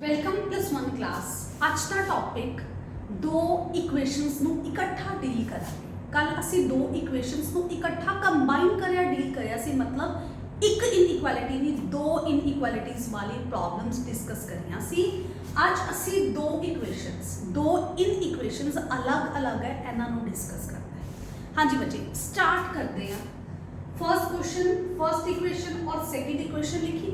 Welcome +1 class. ਅੱਜ ਦਾ topic ਦੋ equations ਨੂੰ ਇਕੱਠਾ ਡੀਲ ਕਰਾਂਗੇ। ਕੱਲ ਅਸੀਂ ਦੋ ਇਕੁਏਸ਼ਨਸ ਨੂੰ ਇਕੱਠਾ ਕੰਬਾਈਨ ਕਰਿਆ ਡੀਲ ਕਰਿਆ ਸੀ, ਮਤਲਬ ਇੱਕ ਇਨਇਕੁਐਲਿਟੀ ਨਹੀਂ ਦੋ ਇਨਇਕੁਐਲਿਟੀਜ਼ ਵਾਲੀ ਪ੍ਰੋਬਲਮਸ ਡਿਸਕਸ ਕਰੀਆਂ ਸੀ। ਅੱਜ ਅਸੀਂ ਦੋ ਇਨਇਕੁਏਸ਼ਨਸ ਅਲੱਗ-ਅਲੱਗ ਹੈ, ਇਹਨਾਂ ਨੂੰ ਡਿਸਕਸ ਕਰਨਾ ਹੈ। ਹਾਂਜੀ ਬੱਚੇ, ਸਟਾਰਟ करते हैं। फर्स्ट क्वेश्चन, फर्स्ट इक्वेशन और सेकंड इक्वेशन लिखी।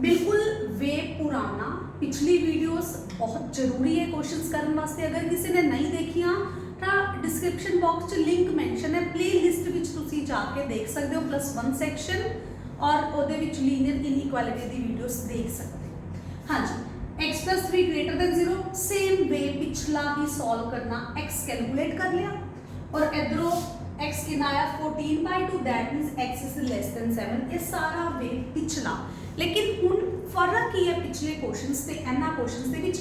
बिल्कुल वे पुराना, पिछली वीडियोस बहुत जरूरी है क्वेश्चंस करने वास्ते। अगर किसी ने नहीं देखिया तो डिस्क्रिप्शन बॉक्स च लिंक मैंशन है, प्ले लिस्ट विच तुसी जाके देख सकते हो, +1 सैक्शन और ਉਹਦੇ ਵਿੱਚ ਲੀਨੀਅਰ ਇਨਇਕੁਐਲਿਟੀ ਦੀ ਵੀਡੀਓਸ ਦੇਖ ਸਕਦੇ ਹੋ। ਹਾਂਜੀ, x + 3 > 0, सेम वे पिछला ही सॉल्व करना। x कैलकुलेट कर लिया और इधरों x कितना आया 14/2, that means x is less than 7। ये सारा वे पिछला, लेकिन हुण फर्क की है पिछले क्वेश्चंस ते इन्हां क्वेश्चंस दे विच।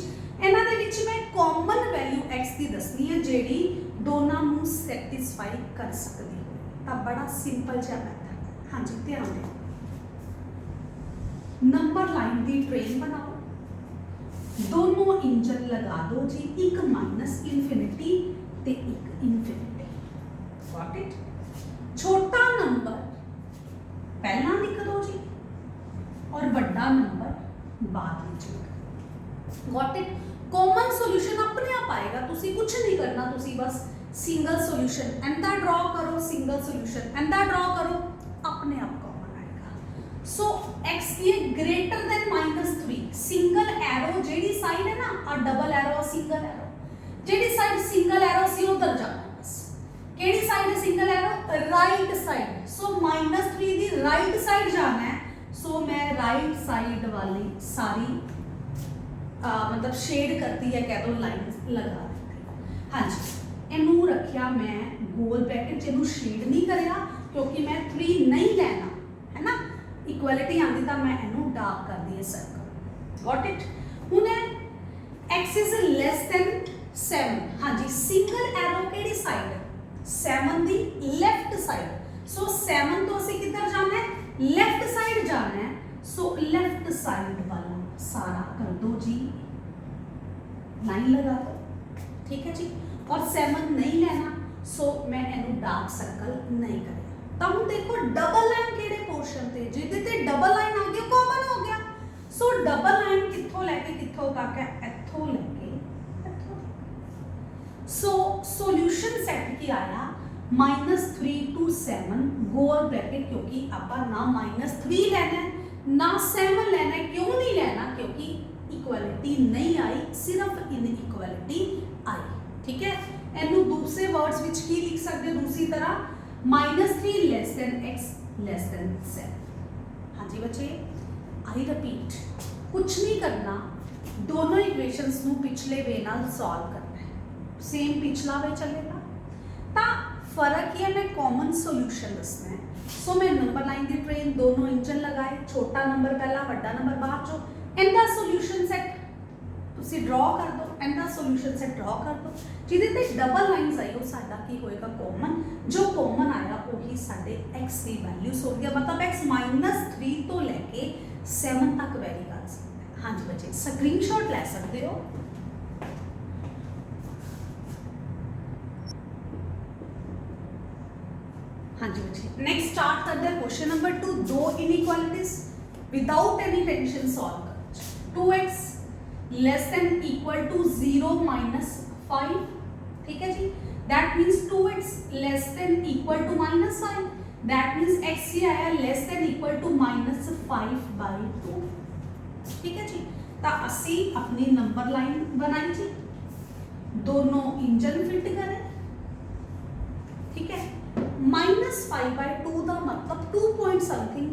इन्हां दे विच मैं कॉमन वैल्यू x दी दसनी है जेड़ी दोनों नूं सैटिस्फाई कर सकदी हो। तां बड़ा सिंपल जिहा मैथड है। हाँ जी, ध्यान दिओ। नंबर लाइन दी ट्रेन बनाओ, दोनों इंजन लगा दो जी, एक -इनफिनिटी ते एक इनफिनिटी। Got it? छोटा नंबर पहला लिख दो जी और बड़ा नंबर बाद में लिख दो। Got it? कॉमन सॉल्यूशन अपने आप आएगा, तुसी कुछ नहीं करना, तुसी बस सिंगल सॉल्यूशन एंदा ड्रॉ करो, सिंगल सॉल्यूशन एंदा ड्रॉ करो, अपने आप कॉमन आएगा। सो x की ग्रेटर देन -3, सिंगल एरो जेडी साइड है ना, और डबल एरो सिंगल एरो, जेडी साइड सिंगल एरो सी उधर जाना। केड़ी साइड है single arrow? Right side. So -3 दी राइट साइड जाना है। सो मैं राइट साइड वाली सारी मतलब शेड करती है, कह दो लाइन लगा दी। हाँ जी, इनू रखिया मैं गोल ब्रैकेट, इनू शेड नहीं करिया क्योंकि मैं 3 नहीं लेना है ना। इक्वलिटी आती तो मैं इनू डार्क कर दी है सर्कल। Got it? हुण x इज लेस देन 7। हाँ जी, सिंगल एरो केड़ी साइड है? 7 दी लेफ्ट साइड। सो 7 तो असी किधर जाना है? लेफ्ट साइड जाना है। सो लेफ्ट साइड वाला सारा कर दो जी, लाइन लगा दो, ठीक है जी। और 7 नहीं लेना, सो मैं इनू डार्क सर्कल नहीं करेगा। तो हम देखो डबल लाइन केड़े पोर्शन ते, जिहदे ते डबल लाइन आ गई कॉमन हो गया। सो डबल लाइन कित्थों लेके कित्थों तक है? इत्थों लेके सो सॉल्यूशन सेट की आया -3 to 7 गोल ब्रैकेट, क्योंकि आपा ना -3 लेना है ना 7 लेना है। क्यों नहीं लेना? क्योंकि इक्वलिटी नहीं आई, सिर्फ इनइक्वलिटी आई। ठीक है, इनू दूसरे वर्ड्स विच की लिख सकते हो दूसरी तरह, -3 less than x less than 7। हाँ जी बच्चे, आई रिपीट, कुछ नहीं करना, दोनों इक्वेशंस नू पिछले वे नाल सॉल्व करना है। सेम पिछला वे चलेगा। ता फर्क ये मैं कॉमन सॉल्यूशन दसना है। सो मैं नंबर लाइन की ट्रेन, दोनों इंजन लगाए, छोटा नंबर पहला, बड़ा नंबर बाद चो। इनका सॉल्यूशन सेट तुसी ड्रॉ कर दो, इनका सॉल्यूशन सेट ड्रॉ कर दो। जिहदे ते डबल लाइन्स आई वो साडा की होएगा कॉमन, जो कॉमन आया वही साडे x की वैल्यूज हो गया। मतलब x -3 तो लेके 7 तक वैरी कर सकते हैं। हाँ जी बच्चे, स्क्रीनशॉट ले सकते हो। हाँ जी बच्चे, नेक्स्ट स्टार्ट करते हैं क्वेश्चन नंबर 2। दो inequalities without any tension solve कर। 2x less than equal to 0 - 5, ठीक है जी। That means 2x less than equal to -5, that means x ही आया लेस देन इक्वल टू -5/2, ठीक है जी। तो असी अपनी नंबर लाइन बनाई जी, दोनों इंजन फिट करें, ठीक है। -5/2 का मतलब 2 पॉइंट समथिंग,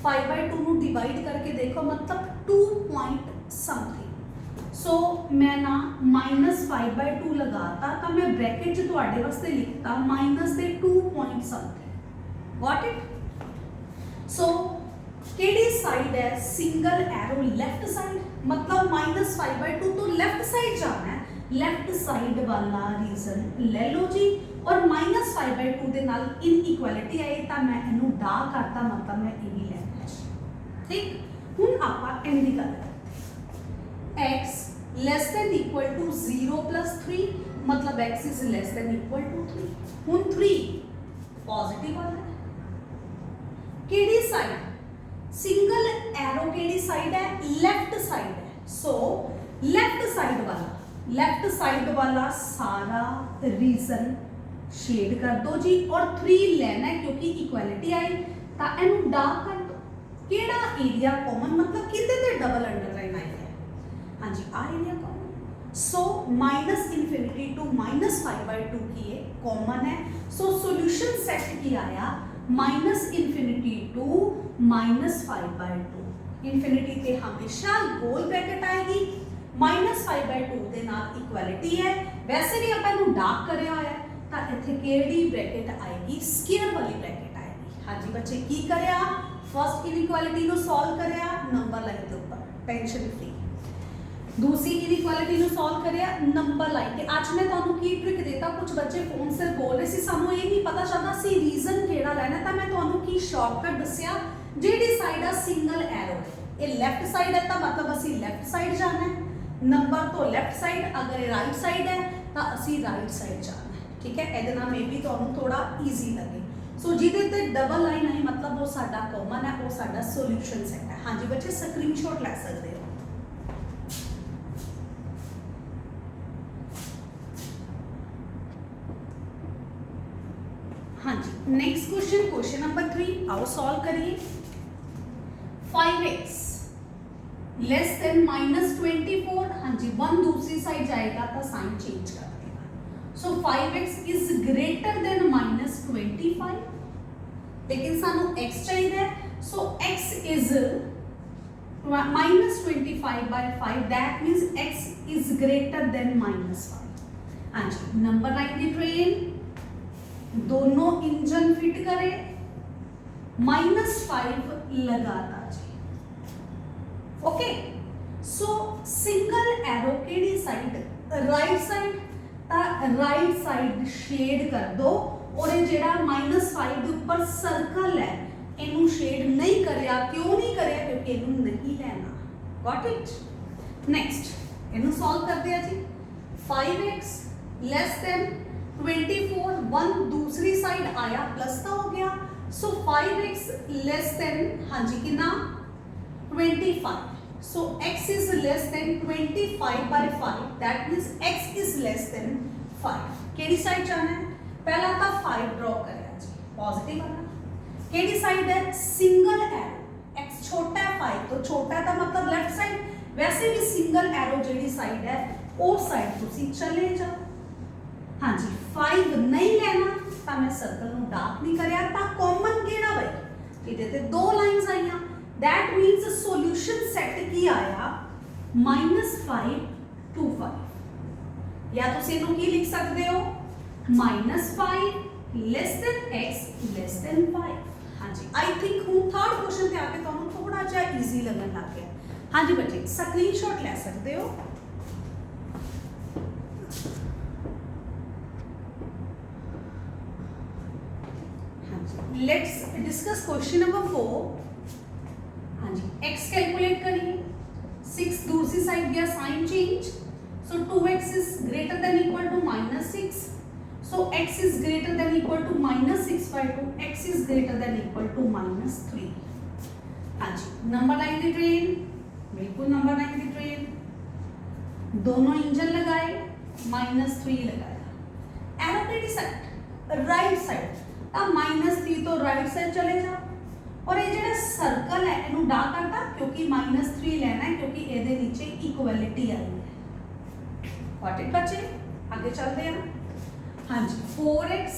5/2 ਨੂੰ डिवाइड करके देखो मतलब 2 पॉइंट समथिंग। सो मैं ना -5/2 लगाता तो मैं ब्रैकेट च तुहाडे वास्ते लिखता माइनस दे 2 point something. Got it? So केड़ी साइड है? सिंगल एरो लेफ्ट साइड, मतलब -5/2 तो लेफ्ट साइड जाना है। लेफ्ट साइड वाला रीजन ले लो जी, और -5/2 ਦੇ ਨਾਲ ਇਨਇਕੁਐਲਿਟੀ ਆਈ ਤਾਂ मैं ਇਹਨੂੰ डार्क करता, मतलब मैं ये भी लेना है। ठीक, ਹੁਣ ਆਪਾਂ ਇਹਦੀ ਗੱਲ ਕਰਦੇ। x less than equal to 0 plus 3 मतलब x is less than equal to 3 ਹੁਣ 3 पॉजिटिव वाला है केड़ी साइड सिंगल एरो केड़ी साइड है लेफ्ट साइड है सो लेफ्ट साइड वाला सारा रीजन शेड कर दो जी और 3 लेना है क्योंकि इक्वालिटी आई ता एनु डार्क कर दो केड़ा एरिया कॉमन मतलब किते ते डबल अंडरलाइन आई है हां जी आ area common so -infinity to -5/2 की ये कॉमन है सो सॉल्यूशन सेट की आया -इंफिनिटी टू -5/2 इंफिनिटी ते हमेशा गोल ब्रैकेट आएगी -5/2 ਦੇ ਨਾਲ ਇਕੁਐਲਿਟੀ ਹੈ वैसे भी ਆਪਾਂ ਨੂੰ ਡਾਰਕ ਕਰਿਆ ਹੋਇਆ ਹੈ ਤਾਂ ਇੱਥੇ ਕਿਹੜੀ ਬ੍ਰੈਕਟ ਆਏਗੀ ਸਕੁਅਰ ਵਾਲੀ ਬ੍ਰੈਕਟ ਆਏਗੀ ਹਾਂਜੀ ਬੱਚੇ ਕੀ ਕਰਿਆ ਫਸਟ ਇਨਇਕੁਐਲਿਟੀ ਨੂੰ ਸੋਲਵ ਕਰਿਆ ਨੰਬਰ ਲਾਈਨ ਦੇ ਉੱਪਰ ਟੈਨਸ਼ਨ ਫ੍ਰੀ दूसरी इनइक्वालिटी ਨੂੰ सॉल्व करिया नंबर लाइन के आज मैं ਤੁਹਾਨੂੰ ਕੀ ट्रिक देता कुछ बच्चे फोन से बोल रहे सी ਸਾਨੂੰ ਇਹ ਨਹੀਂ ਪਤਾ ਚੱਲਦਾ ਸੀ ਰੀਜ਼ਨ ਕਿਹੜਾ ਲੈਣਾ ਤਾਂ ਮੈਂ ਤੁਹਾਨੂੰ ਕੀ ਸ਼ਾਰਟਕਟ ਦੱਸਿਆ ਜਿਹੜੀ ਸਾਈਡ ਆ ਸਿੰਗਲ ਐਰੋ ਇਹ ਲੈਫਟ ਸਾਈਡ ਹੈ ਤਾਂ ਮਤਲਬ ਅਸੀਂ ਲੈਫਟ ਸਾਈਡ ਜਾਣਾ ਹੈ ਨੰਬਰ ਤੋਂ ਲੈਫਟ ਸਾਈਡ ਅਗਰ ਇਹ ਰਾਈਟ ਸਾਈਡ ਹੈ ਤਾਂ ਅਸੀਂ ਰਾਈਟ ਸਾਈਡ ਜਾਣਾ ਹੈ ਠੀਕ ਹੈ ਇਹਦੇ ਨਾਲ ਮੇਬੀ ਤੁਹਾਨੂੰ ਥੋੜਾ ਈਜ਼ੀ ਲੱਗੇ ਸੋ ਜਿਹਦੇ ਤੇ ਡਬਲ ਲਾਈਨ ਆਈ ਮਤਲਬ ਉਹ ਸਾਡਾ ਕਾਮਨ ਹੈ ਉਹ ਸਾਡਾ ਸੋਲੂਸ਼ਨ ਸੈਟ ਹੈ ਹਾਂਜੀ ਬੱਚੇ ਸਕਰੀਨਸ਼ਾਟ ਲੈ ਸਕਦੇ ਹੋ हाँ जी नेक्स्ट क्वेश्चन नंबर 3 आओ सॉल्व करिए 5x लेस देन -24 हाँ जी 1 दूसरी साइड जाएगा तो साइन चेंज कर देगा सो 5x इज ग्रेटर देन -25 लेकिन सानू x चाहिए सो x is -25/5 that means x is greater than -5 हाँ जी नंबर लाइन दी ट्रेन दोनों इंजन फिट करे -5 लगाता जी ओके सो सिंगल एरो केड़ी साइड राइट साइड शेड कर दो और ये जेड़ा -5 के ऊपर सर्कल है इनू शेड नहीं करया क्यों नहीं करया क्योंकि इनू नहीं लेना गॉट इट नेक्स्ट इनू सॉल्व कर दिया जी 5x लेस देन 24 1 दूसरी साइड आया प्लस का हो गया सो 5x लेस देन हाँ जी कितना 25 सो x is less then 25/5 that means x is less then 5 केड़ी साइड जाना है पहला था 5 ड्रॉ करेगा जी पॉजिटिव वाला केड़ी साइड है सिंगल एरो x छोटा है 5 तो छोटा था मतलब लेफ्ट साइड वैसे भी सिंगल एरो जेडी साइड है वो साइड तुसी चले जाओ हाँ जी 5 नहीं लेना तो मैं सर्कल ਨੂੰ डार्क नहीं करिया ता कॉमन केड़ा भाई ਇਹਦੇ ਤੇ दो लाइंस आईया दैट मींस सॉल्यूशन सेट की आया -5 to 5 या ਤੁਸੀਂ ਇਹਨੂੰ ਕੀ ਲਿਖ ਸਕਦੇ ਹੋ -5 less than x less than 5 हाँ जी आई थिंक ਹੁਣ थर्ड क्वेश्चन ਤੇ ਆ ਕੇ ਤੁਹਾਨੂੰ ਥੋੜਾ ਜਿਹਾ ਈਜ਼ੀ ਲੱਗਣ ਲੱਗ ਗਿਆ हाँ जी बच्चे स्क्रीनशॉट ले सकते हो लेट्स डिस्कस क्वेश्चन नंबर 4 हाँ जी x कैलकुलेट करिए 6 दूसरी साइड गया sign change so 2x is greater than equal to -6 so x is greater than equal to -6/2 x is greater than equal to -3 हाँ जी नंबर लाइन दी train बिल्कुल number line दी ट्रेन दोनों engine लगाए -3 लगाया एरो केडी साइड राइट साइड अब -3 तो राइट साइड चले जाओ और ये जेड़ा सर्कल है इनू डा करता क्योंकि -3 लेना है क्योंकि ਇਹਦੇ नीचे इक्वालिटी आई है व्हाट इट बच्चे आगे चलते हैं हां जी 4x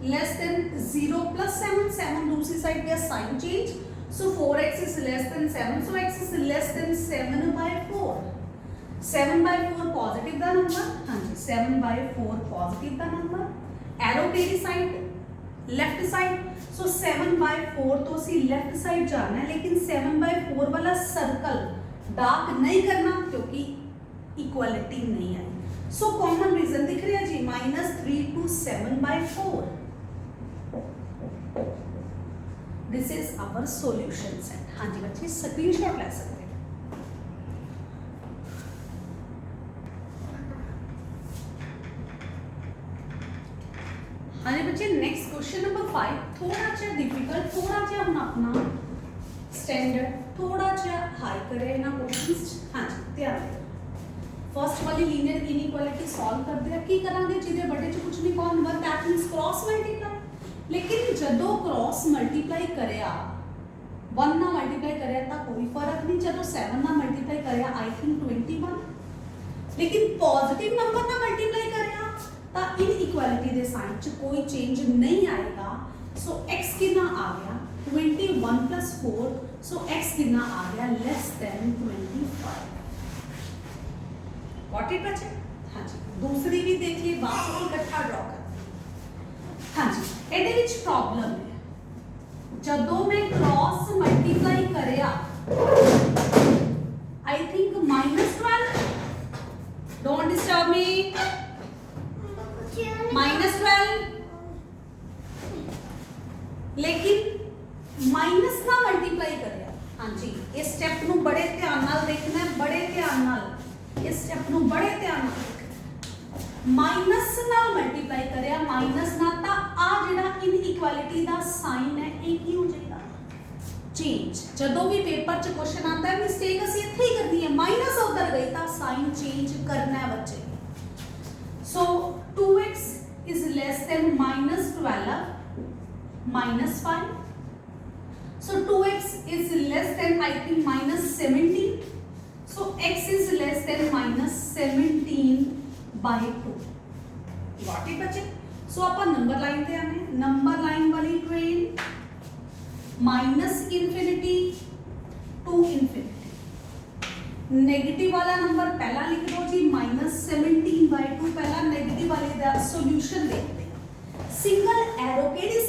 लेस देन 0 प्लस 7 दूसरी साइड पे sign change so 4x is less than 7 so x is less than 7/4 7/4 positive दा नंबर हां जी 7/4 पॉजिटिव दा नंबर एरो केडी साइड लेफ्ट साइड सो 7/4 तो सी लेफ्ट साइड जाना है लेकिन 7/4 वाला सर्कल डार्क नहीं करना क्योंकि इक्वालिटी नहीं आई सो कॉमन रीजन दिख रहा है जी -3 to 7/4 this is our solution set हाँ जी बच्चे स्क्रीनशॉट ले सकते हैं हाँ जी बच्चे, नेक्स्ट क्वेश्चन नंबर 5 थोड़ा सा डिफिकल्ट, थोड़ा सा हम अपना स्टैंडर्ड थोड़ा सा हाई करें ना क्वेश्चंस। हाँ जी ध्यान रखो, फर्स्ट वाली लीनियर इनइक्वालिटी सॉल्व करते हैं की करांगे जिहदे बड़े च कुछ नहीं कौन one, that means cross multiply. लेकिन जदों क्रॉस मल्टीप्लाई करया 1 ना मल्टीप्लाई करया तां कोई फर्क नहीं, जदों 7 ना मल्टीप्लाई करया आई थिंक 21। लेकिन पॉजिटिव नंबर ना मल्टीप्लाई करया तां इनइक्वालिटी दे साइन च कोई चेंज नहीं आएगा। सो x कितना आ गया 21 + 4, सो x कितना आ गया लेस देन 25। गॉट इट बच्चे? हाँ जी, दूसरी भी देख लिए, बाकी इकट्ठा ड्रॉ कर। हाँ जी, ਇਹਦੇ ਵਿੱਚ प्रॉब्लम है ਜਦੋਂ मैं क्रॉस मल्टीप्लाई करया I think -12, don't disturb me, -12, लेकिन माइनस ना मल्टीप्लाई करया। हाँ जी, इस स्टेप ਨੂੰ बड़े ध्यान ਨਾਲ देखना है, बड़े ध्यान ਨਾਲ इस स्टेप ਨੂੰ बड़े ध्यान ਨਾਲ देखना। माइनस ਨਾਲ मल्टीप्लाई करया, माइनस ना ਤਾਂ ਆ ਜਿਹੜਾ ਇਨਇਕੁਐਲਿਟੀ ਦਾ ਸਾਈਨ ਹੈ ਇਹ ਕੀ ਹੋ ਜਾਏਗਾ चेंज। ਜਦੋਂ ਵੀ ਪੇਪਰ 'ਚ ਕੁਐਸਚਨ ਆਉਂਦਾ ਹੈ ਮਿਸਟੇਕ ਅਸੀਂ ਇੱਥੇ ਹੀ ਕਰਨੀ ਹੈ, ਮਾਈਨਸ ਉਧਰ ਗਈ ਤਾਂ ਸਾਈਨ ਚੇਂਜ ਕਰਨਾ ਹੈ ਬੱਚੇ। ਸੋ 2x is less than -12 -5, so 2x is less than I think -17, so x is less than -17/2। Got it बच्चे? सो आप नंबर लाइन पे आने, नंबर लाइन वाली ट्रेन -∞ to ∞। नेगेटिव वाला नंबर पहला लिख दो जी, -17/2 पहला नेगेटिव वाले का सॉल्यूशन देखते हैं। सिंगल एरो केड़ी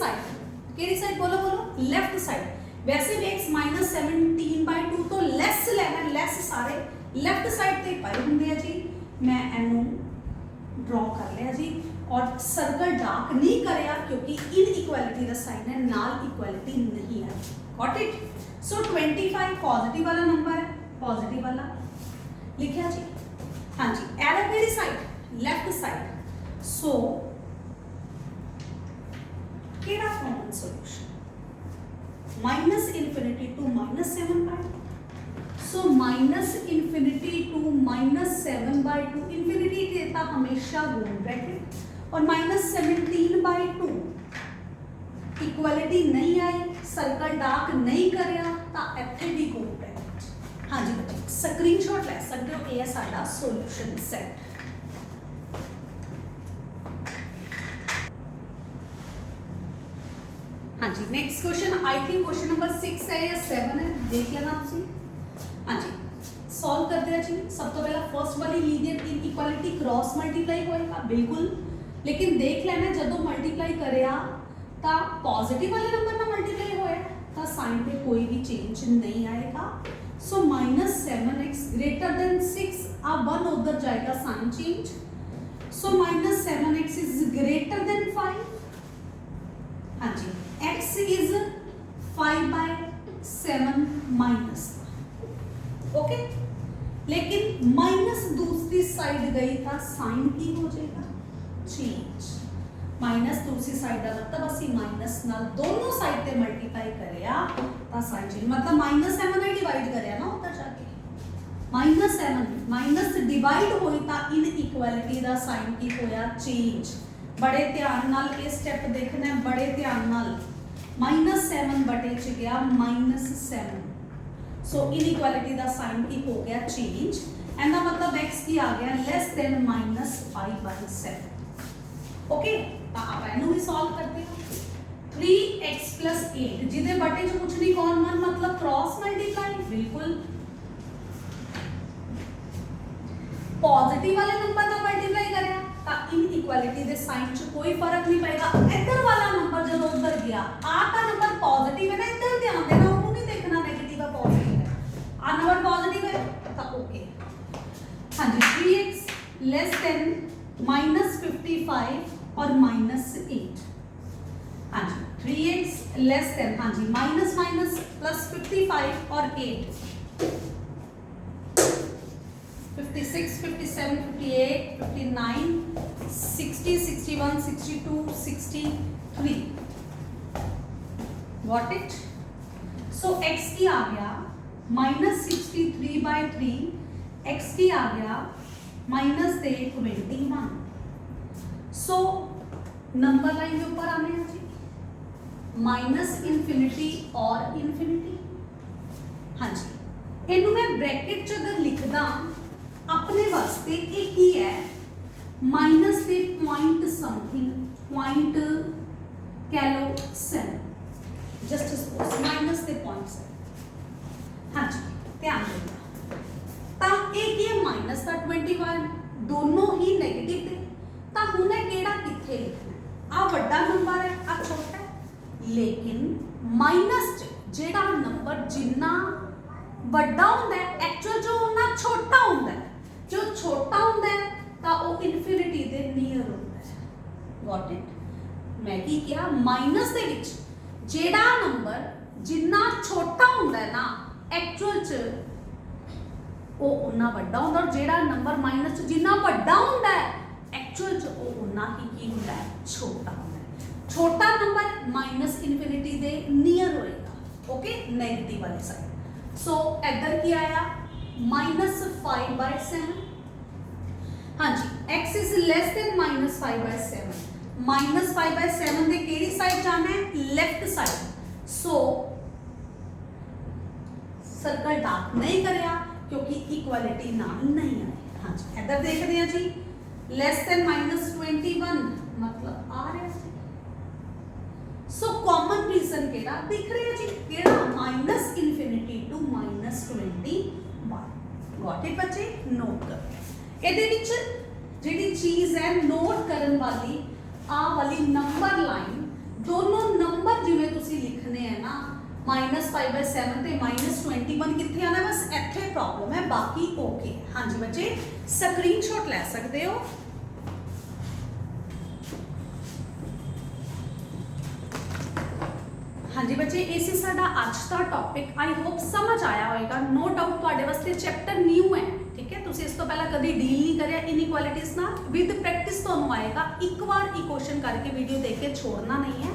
साइड बोलो बोलो, लेफ्ट साइड। वैसे भी x -17/2 तो लेस लेना, लेस सारे लेफ्ट साइड ते पाए होंगे जी। मैं इनू ड्रॉ कर लिया जी और सर्कल डार्क नहीं करया क्योंकि इनइक्वालिटी का साइन है, नाल इक्वालिटी नहीं है। Got it? सो 25 पॉजिटिव वाला नंबर है, पॉजिटिव वाला लिखा जी। हाँ जी, एरो केड़ी साइड? Left side. सो केड़ा common solution? -∞ to -7/2। So -∞ to -7/2, infinity देता हमेशा गोल ब्रैकेट, और -17/2 इक्वालिटी नहीं आई, सर्कल डार्क नहीं करया तो इत्थे भी गोल ब्रैकेट। हाँ जी बच्चे, स्क्रीनशॉट ले सकते हो, ये साडा सॉल्यूशन सेट। हाँ जी, next question I think question number 6 है या 7 है, देख लेना तुसी। हाँ जी, सॉल्व करते हैं जी। सब तो पहला फर्स्ट वाली लीनियर इनइक्वालिटी क्रॉस मल्टीप्लाई होएगा बिल्कुल, लेकिन देख लेना जदों मल्टीप्लाई करया तो पॉजिटिव वाले नंबर ना मल्टीप्लाई होया तो साइन पे कोई भी चेंज नहीं आएगा। सो -7x ग्रेटर देन 6, अब 1 उधर जाएगा sign change. So -7x is greater than 5। हाँ जी, x इज 5/7 माइनस, ओके। लेकिन माइनस दूसरी साइड गई था साइन की हो जाएगा चेंज। माइनस दूसरी साइड का मतलब असि माइनस नाल दोनों साइड पे मल्टीप्लाई करया ता साइन चेंज, मतलब -7 ने डिवाइड करया ना उधर जाके, -7 माइनस डिवाइड होई ता इनइक्वालिटी दा साइन की होया चेंज। बड़े ध्यान नाल ये स्टेप देखना है, बड़े ध्यान नाल। -7 बटे च गया -7, सो इनइक्वालिटी दा साइन की हो गया चेंज। एंड दा मतलब x की आ गया लेस देन -5/7। ओके, तो आप इनू भी सॉल्व करते हो। 3x + 8 जिदे बटे च कुछ नहीं कौन मन, मतलब क्रॉस मल्टीप्लाई बिल्कुल। पॉजिटिव वाले नंबर का मल्टीप्लाई करया तो इनइक्वालिटी दे साइन च कोई फर्क नहीं पड़ेगा। इधर वाला नंबर जब उधर गया, आपका नंबर पॉजिटिव है ना, इधर ध्यान देना, उनको नहीं देखना नेगेटिव का पॉजिटिव है। आ नंबर पॉजिटिव है तो ओके। हाँ जी, 3x लेस देन -55 और -8। हाँ जी, 3x लेस देन, हाँ जी, माइनस प्लस 55 और 8। 56, 57, 58, 59, 60, 61, 62, 63. Got it? So x की आ गया -63/3, x की आ गया -21. सो नंबर लाइन के ऊपर आने हैं जी -इनफिनिटी और इनफिनिटी। हाँ जी, इनू मैं ब्रैकेट च अगर लिखदा अपने वास्ते एक ही है माइनस के पॉइंट समथिंग, पॉइंट कह लो 7, जस्ट सपोज माइनस के पॉइंट 7। हाँ जी, ध्यान देना तो एक ही है माइनस का 21, दोनों ही नेगेटिव थे। तो हुणे केड़ा किथे लिखना, आ वड्डा नंबर है, आ छोटा है। लेकिन माइनस च जेड़ा नंबर जिन्ना वड्डा हुंदा है एक्चुअल जो उन्ना छोटा हुंदा है, जो छोटा हुंदा है तां वो इनफिनिटी दे नीयर हुंदा है। Got it? मैं की किया माइनस दे विच जेड़ा नंबर जिन्ना छोटा हुंदा है ना एक्चुअल च वो उन्ना वड्डा हुंदा, और जेड़ा नंबर माइनस च जिन्ना वड्डा हुंदा है एक्चुअल च वो उन्ना ही की हुंदा है, छोटा हुंदा है। छोटा नंबर माइनस इनफिनिटी दे नीयर होएगा। ओके, नेगेटिव वाली साइड। सो इधर की आया -5/7। हाँ जी, x इज लेस देन -5/7। -5/7 दे केड़ी साइड जाना है, लेफ्ट साइड। सो सर्कल डार्क नहीं करया क्योंकि इक्वालिटी नाल नहीं आए। हाँ जी, इधर देखते हैं जी लेस देन -21 मतलब आ रहा है। सो कॉमन रीजन केड़ा दिख रहा है जी, केड़ा -इनफिनिटी टू -21। गॉट इट बच्चे? नोट करो। ਇਹਦੇ ਵਿੱਚ ਜਿਹੜੀ ਚੀਜ਼ ਹੈ ਨੋਟ ਕਰਨ ਵਾਲੀ ਆ ਵਾਲੀ ਨੰਬਰ ਲਾਈਨ, ਦੋਨੋਂ ਨੰਬਰ ਜਿਵੇਂ ਤੁਸੀਂ ਲਿਖਨੇ ਹੈ ਨਾ -5/7 ਤੇ -21 ਕਿੱਥੇ ਆਣਾ, ਬਸ ਇੱਥੇ ਪ੍ਰੋਬਲਮ ਹੈ, ਬਾਕੀ ਓਕੇ। ਹਾਂਜੀ ਬੱਚੇ, ਸਕਰੀਨਸ਼ਾਟ ਲੈ ਸਕਦੇ ਹੋ। हाँ जी बच्चे, ये सी साडा अज का टॉपिक। आई होप समझ आया होएगा। नो डाउट तुहाडे वास्ते चैप्टर न्यू है, ठीक है, तुसीं इस तो पहला कभी डील नहीं करिया इनइक्वालिटीज़ नाल। विद प्रैक्टिस तुहानूं आएगा। एक बार ही क्वेश्चन करके वीडियो देख के छोड़ना नहीं है,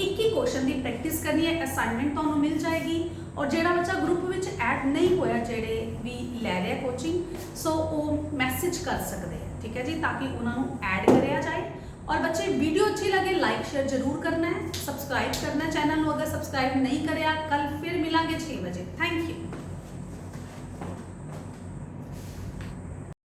एक ही क्वेश्चन की प्रैक्टिस करनी है। असाइनमेंट तुहानूं मिल जाएगी। और जिहड़ा बच्चा ग्रुप विच ऐड नहीं होया, जिहड़े भी लै रहे कोचिंग, सो वो मैसेज कर सकते हैं, ठीक है जी, ताकि उन्होंने ऐड कराया जाए। और बच्चे वीडियो अच्छी लगे लाइक शेयर जरूर करना है, सब्सक्राइब करना है चैनल को अगर सब्सक्राइब नहीं करें। कल फिर मिलांगे 6 बजे। Thank you.